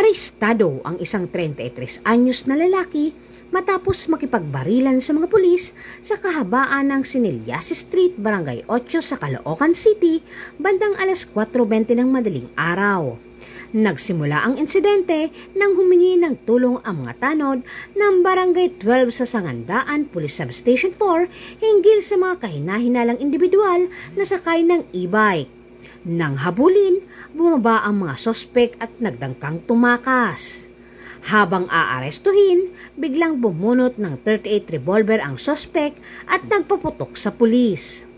Arestado ang isang 33 anyos na lalaki matapos makipagbarilan sa mga pulis sa kahabaan ng Sinilyas Street, Barangay 8 sa Caloocan City, bandang alas 4:20 ng madaling araw. Nagsimula ang insidente nang humingi ng tulong ang mga tanod ng Barangay 12 sa Sangandaan Police Substation 4 hinggil sa mga kahinahinalang individual na sakay ng e-bike. Nang habulin, bumaba ang mga sospek at nagdangkang tumakas. Habang aarestuhin, biglang bumunot ng 38 revolver ang sospek at nagpaputok sa pulis.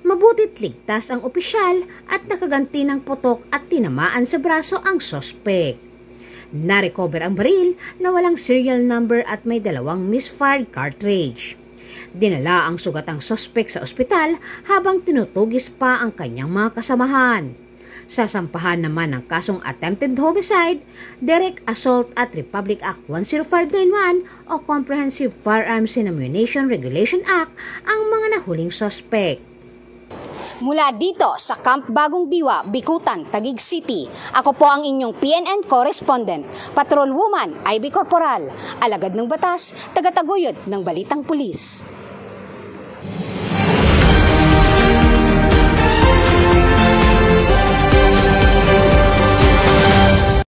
Mabuti't ligtas ang opisyal at nakaganti ng putok at tinamaan sa braso ang sospek. Narecover ang baril na walang serial number at may 2 misfired cartridge. Dinala ang sugatang sospek sa ospital habang tinutugis pa ang kanyang mga kasamahan. Sasampahan naman ng kasong attempted homicide, direct assault at Republic Act 10591 o Comprehensive Firearms and Ammunition Regulation Act ang mga nahuling sospek. Mula dito sa Camp Bagong Diwa, Bicutan, Taguig City, ako po ang inyong PNN correspondent, Patrolwoman Ivy Corporal, alagad ng batas, tagataguyod ng Balitang Pulis.